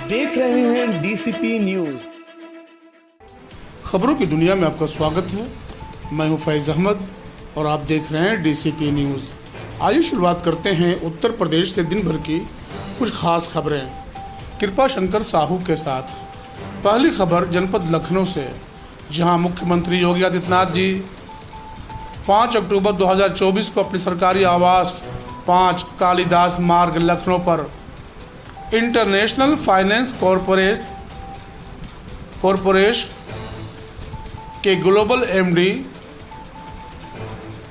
देख रहे हैं डीसीपी न्यूज। खबरों की दुनिया में आपका स्वागत है। मैं हूं फैज़ अहमद और आप देख रहे हैं डीसीपी न्यूज़। आइए शुरुआत करते हैं उत्तर प्रदेश से दिन भर की कुछ खास खबरें कृपा शंकर साहू के साथ। पहली खबर जनपद लखनऊ से, जहां मुख्यमंत्री योगी आदित्यनाथ जी 5 अक्टूबर 2024 को अपने सरकारी आवास 5 कालिदास मार्ग लखनऊ पर इंटरनेशनल फाइनेंस कॉरपोरेशन के global MD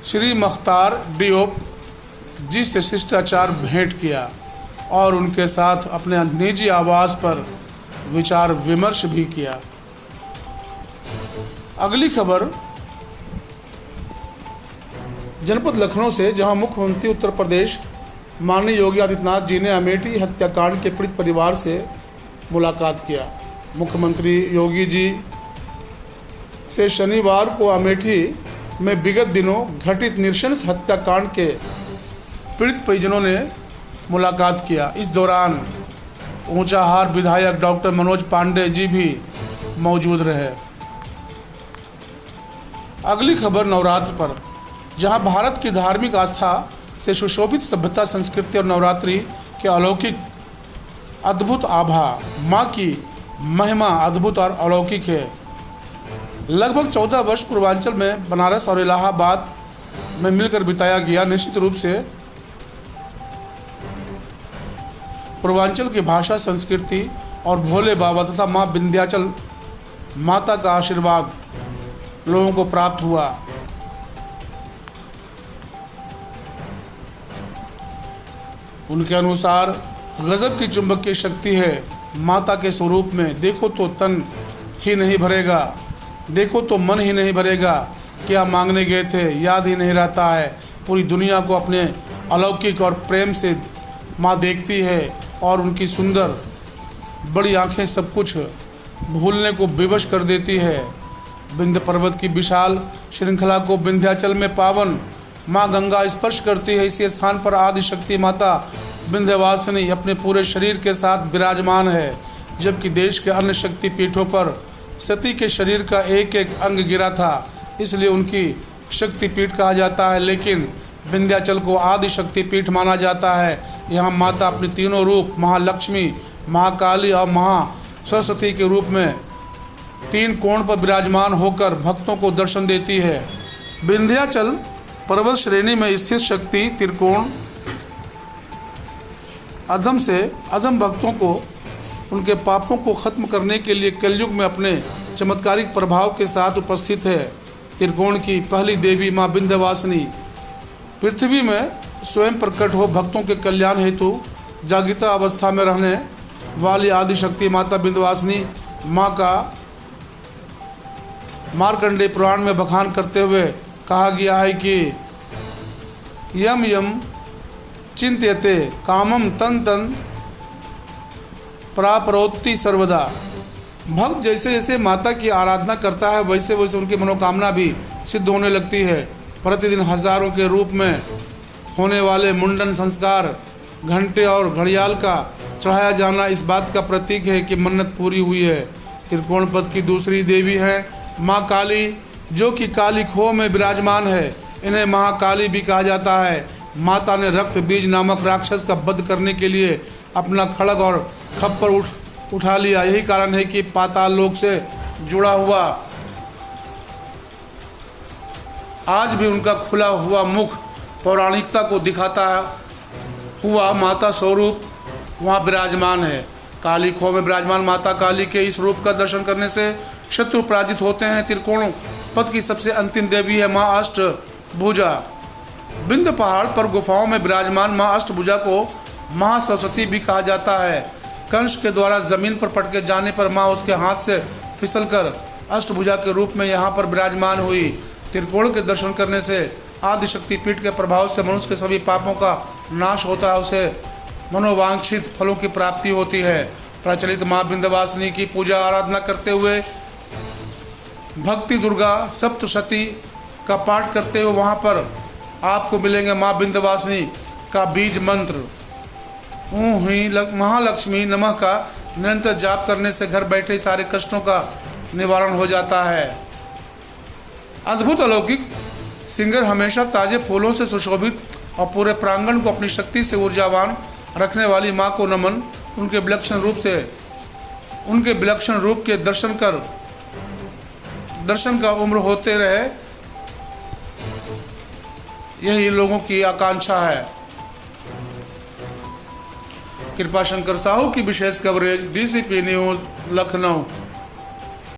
Shri Makhtar Diop ji से शिष्टाचार भेंट किया और उनके साथ अपने निजी आवास पर विचार विमर्श भी किया। अगली खबर जनपद लखनऊ से, जहां मुख्यमंत्री उत्तर प्रदेश माननीय योगी आदित्यनाथ जी ने अमेठी हत्याकांड के पीड़ित परिवार से मुलाकात किया। मुख्यमंत्री योगी जी से शनिवार को अमेठी में विगत दिनों घटित नृशंस हत्याकांड के पीड़ित परिजनों ने मुलाकात किया। इस दौरान ऊंचाहार विधायक डॉक्टर मनोज पांडे जी भी मौजूद रहे। अगली खबर नवरात्र पर, जहां भारत की धार्मिक आस्था से सुशोभित सभ्यता, संस्कृति और नवरात्रि के अलौकिक अद्भुत आभा, माँ की महिमा अद्भुत और अलौकिक है। लगभग 14 वर्ष पूर्वांचल में बनारस और इलाहाबाद में मिलकर बिताया गया। निश्चित रूप से पूर्वांचल की भाषा, संस्कृति और भोले बाबा तथा माँ विंध्याचल माता का आशीर्वाद लोगों को प्राप्त हुआ। उनके अनुसार गजब की चुंबकीय शक्ति है माता के स्वरूप में। देखो तो तन ही नहीं भरेगा, देखो तो मन ही नहीं भरेगा, क्या मांगने गए थे याद ही नहीं रहता है। पूरी दुनिया को अपने अलौकिक और प्रेम से माँ देखती है और उनकी सुंदर बड़ी आंखें सब कुछ भूलने को विवश कर देती है। विंध्य पर्वत की विशाल श्रृंखला को विंध्याचल में पावन माँ गंगा स्पर्श करती है। इसी स्थान पर आदि शक्ति माता विंध्यवासिनी अपने पूरे शरीर के साथ विराजमान है। जबकि देश के अन्य शक्ति पीठों पर सती के शरीर का एक एक अंग गिरा था, इसलिए उनकी शक्ति पीठ कहा जाता है। लेकिन विंध्याचल को आदि शक्ति पीठ माना जाता है। यहाँ माता अपने तीनों रूप महालक्ष्मी, महाकाली और महासरस्वती के रूप में 3 कोण पर विराजमान होकर भक्तों को दर्शन देती है। विंध्याचल पर्वत श्रेणी में स्थित शक्ति त्रिकोण अधम से अधम भक्तों को उनके पापों को खत्म करने के लिए कलयुग में अपने चमत्कारिक प्रभाव के साथ उपस्थित है। त्रिकोण की पहली देवी माँ विंध्यवासिनी पृथ्वी में स्वयं प्रकट हो भक्तों के कल्याण हेतु जागृता अवस्था में रहने वाली आदिशक्ति माता विंध्यवासिनी माँ का मार्कंडेय पुराण में बखान करते हुए कहा गया है कि यम यम चिंत्यते कामम तन तन प्राप्नोति सर्वदा। भक्त जैसे जैसे माता की आराधना करता है वैसे वैसे उनकी मनोकामना भी सिद्ध होने लगती है। प्रतिदिन हजारों के रूप में होने वाले मुंडन संस्कार, घंटे और घड़ियाल का चढ़ाया जाना इस बात का प्रतीक है कि मन्नत पूरी हुई है। त्रिकोण पद की दूसरी देवी है माँ काली, जो कि काली खोह में विराजमान है। इन्हें महाकाली भी कहा जाता है। माता ने रक्त बीज नामक राक्षस का वध करने के लिए अपना खड्ग और खप्पर उठा लिया। यही कारण है कि पाताल लोक से जुड़ा हुआ आज भी उनका खुला हुआ मुख पौराणिकता को दिखाता हुआ माता स्वरूप वहाँ विराजमान है। काली खोह में विराजमान माता काली के इस रूप का दर्शन करने से शत्रु पराजित होते हैं। त्रिकोण पद की सबसे अंतिम देवी है माँ अष्टभुजा। विंध्य पहाड़ पर गुफाओं में विराजमान माँ अष्टभुजा को महासरस्वती भी कहा जाता है। कंस के द्वारा जमीन पर पटके जाने पर माँ उसके हाथ से फिसलकर अष्टभुजा के रूप में यहाँ पर विराजमान हुई। त्रिकोण के दर्शन करने से आदिशक्ति पीठ के प्रभाव से मनुष्य के सभी पापों का नाश होता है, उसे मनोवांछित फलों की प्राप्ति होती है। प्रचलित माँ विंध्यवासिनी की पूजा आराधना करते हुए भक्ति दुर्गा सप्तशती का पाठ करते हुए वहाँ पर आपको मिलेंगे माँ विंध्यवासिनी का बीज मंत्र ऊँ ही महालक्ष्मी नमः का निरंतर जाप करने से घर बैठे सारे कष्टों का निवारण हो जाता है। अद्भुत अलौकिक सिंगर हमेशा ताजे फूलों से सुशोभित और पूरे प्रांगण को अपनी शक्ति से ऊर्जावान रखने वाली माँ को नमन। उनके विलक्षण रूप के दर्शन का उम्र होते रहे, यही लोगों की आकांक्षा है। कृपा शंकर साहू की विशेष कवरेज DCP न्यूज़ लखनऊ।